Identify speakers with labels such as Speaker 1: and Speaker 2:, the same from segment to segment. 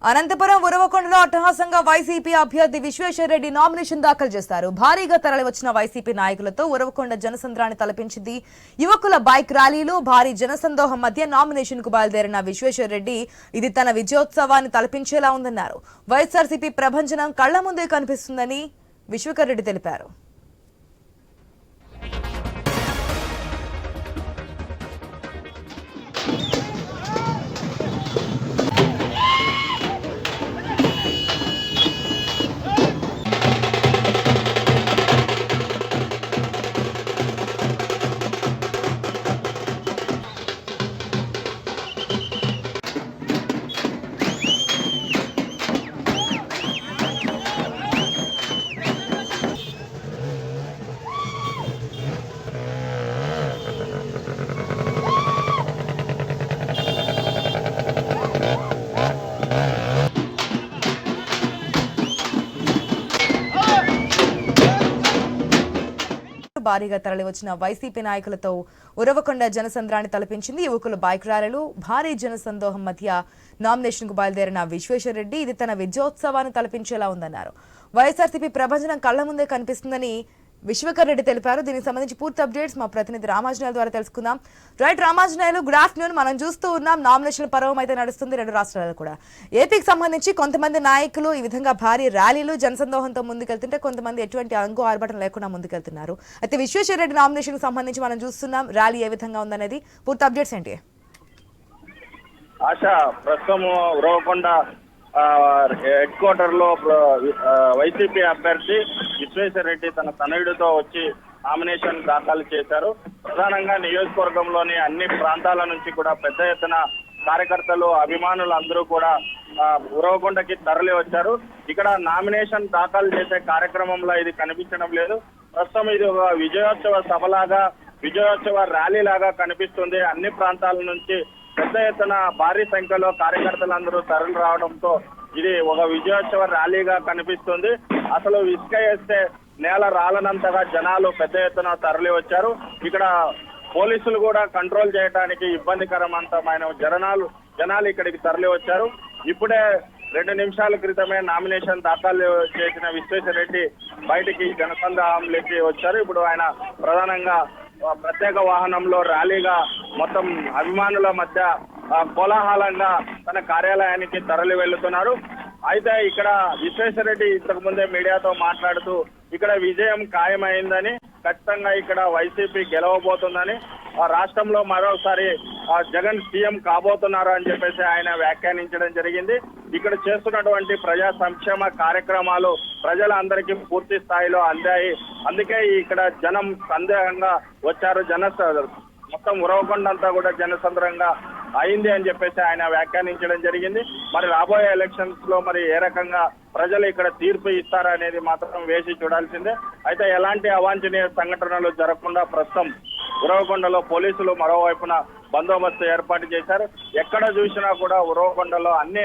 Speaker 1: అనంతపురం ఉరవకొండలో అట్టహాసంగా వైసీపీ అభ్యర్థి విశ్వేశ్వరరెడ్డి నామినేషన్ దాఖలు చేశారు. భారీగా తరలివచ్చిన వైసీపీ నాయకులతో ఉరవకొండ జనసంద్రాన్ని తలపించింది. యువకుల బైక్ ర్యాలీలు, భారీ జనసందోహం మధ్య నామినేషన్ కు బయలుదేరిన విశ్వేశ్వరరెడ్డి ఇది తన విజయోత్సవాన్ని తలపించేలా ఉందన్నారు. వైఎస్ఆర్సీపీ ప్రభంజనం కళ్ల ముందే కనిపిస్తుందని విశ్వేశ్వరరెడ్డి తెలిపారు. భారీగా తరలివచ్చిన వైసీపీ నాయకులతో ఉరవకొండ జనసంద్రాన్ని తలపించింది. యువకుల బైక్ ర్యాలీలు, భారీ జనసందోహం మధ్య నామినేషన్ కు బయలుదేరిన విశ్వేశ్వరరెడ్డి ఇది తన విజయోత్సవాన్ని తలపించేలా ఉందన్నారు. వైఎస్ఆర్సీపీ ప్రభంజనం కళ్ల ముందే కనిపిస్తుందని విశ్వేశ్వరరెడ్డి తెలిపారు. దీనికి సంబంధించి పూర్తి అప్డేట్స్ మా ప్రతినిధి రామాజనాయలు ద్వారా తెలుసుకుందాం. Right Ramajanayalu, good afternoon. మనం చూస్తూ ఉన్నాం నామినేషన్ పర్వం అయితే నడుస్తుంది రెండు రాష్ట్రాలలో కూడా. ఏపీకి సంబంధించి కొంతమంది నాయకులు ఈ విధంగా భారీ ర్యాలీలు, జనసందోహంతో ముందుకెళ్తుంటే కొంతమంది ఎటువంటి అంగు ఆర్భటం లేకుండా ముందుకెళ్తున్నారు. అయితే విశ్వేశ్వరరెడ్డి నామినేషన్ కు సంబంధించి మనం చూస్తున్నాం ర్యాలీ ఏ విధంగా ఉందనేది పూర్తి అప్డేట్స్ ఏంటి?
Speaker 2: ఆశ ప్రస్తుతం ఉరవకొండ హెడ్ క్వార్టర్ లో వైసీపీ అభ్యర్థి విశ్వేశ్వరరెడ్డి తన తనయుడితో వచ్చి నామినేషన్ దాఖలు చేశారు. ప్రధానంగా నియోజకవర్గంలోని అన్ని ప్రాంతాల నుంచి కూడా పెద్ద ఎత్తున కార్యకర్తలు, అభిమానులు అందరూ కూడా ఉరవకొండకి తరలి వచ్చారు. ఇక్కడ నామినేషన్ దాఖలు చేసే కార్యక్రమంలో ఇది కనిపించడం లేదు. ప్రస్తుతం ఇది ఒక విజయోత్సవ సభలాగా, విజయోత్సవ ర్యాలీ లాగా కనిపిస్తుంది. అన్ని ప్రాంతాల నుంచి పెద్ద ఎత్తున భారీ సంఖ్యలో కార్యకర్తలందరూ తరలి రావడంతో ఇది ఒక విజయోత్సవ ర్యాలీగా కనిపిస్తుంది. అసలు ఇసుక వేస్తే నేల రాలనంతగా జనాలు పెద్ద ఎత్తున తరలి వచ్చారు. ఇక్కడ పోలీసులు కూడా కంట్రోల్ చేయడానికి ఇబ్బందికరమైన జనాలు ఇక్కడికి తరలి వచ్చారు. ఇప్పుడే 2 నిమిషాల క్రితమే నామినేషన్ దాఖలు చేసిన విశ్వేశ్వరరెడ్డి బయటికి జనసంద్రాంలోకి వచ్చారు. ఇప్పుడు ఆయన ప్రధానంగా ప్రత్యేక వాహనంలో ర్యాలీగా మొత్తం అభిమానుల మధ్య కోలాహలంగా తన కార్యాలయానికి తరలి వెళ్తున్నారు. అయితే ఇక్కడ విశ్వేశ్వరరెడ్డి ఇంతకు ముందే మీడియాతో మాట్లాడుతూ ఇక్కడ విజయం ఖాయమైందని, ఖచ్చితంగా ఇక్కడ వైసీపీ గెలవబోతుందని, రాష్ట్రంలో మరోసారి జగన్ సీఎం కాబోతున్నారు అని చెప్పేసి ఆయన వ్యాఖ్యానించడం జరిగింది. ఇక్కడ చేస్తున్నటువంటి ప్రజా సంక్షేమ కార్యక్రమాలు ప్రజలందరికీ పూర్తి స్థాయిలో అందాయి. అందుకే ఇక్కడ జనం సందేహంగా వచ్చారు. మొత్తం ఉరవకొండ అంతా కూడా జనసంద్రంగా అయింది అని చెప్పేసి ఆయన వ్యాఖ్యానించడం జరిగింది. మరి రాబోయే ఎలక్షన్స్ లో మరి ఏ రకంగా ప్రజలు ఇక్కడ తీర్పు ఇస్తారనేది మాత్రం వేసి చూడాల్సిందే. అయితే ఎలాంటి అవాంఛనీయ సంఘటనలు జరగకుండా ప్రస్తుతం ఉరవకొండలో పోలీసులు మరోవైపున బందోబస్తు ఏర్పాటు చేశారు. ఎక్కడ చూసినా కూడా ఉరవకొండలో అన్ని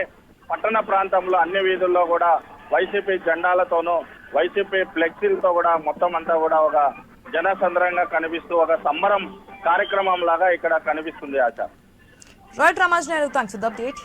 Speaker 2: పట్టణ ప్రాంతంలో అన్ని వీధుల్లో కూడా వైసీపీ జెండాలతోనూ వైసీపీ ఫ్లెక్సీలతో కూడా మొత్తం అంతా కూడా ఒక జనసంద్రంగా కనిపిస్తూ ఒక సంబరం కార్యక్రమం లాగా ఇక్కడ కనిపిస్తుంది. ఆశ.
Speaker 1: Right Ramajanayalu, thanks for the update.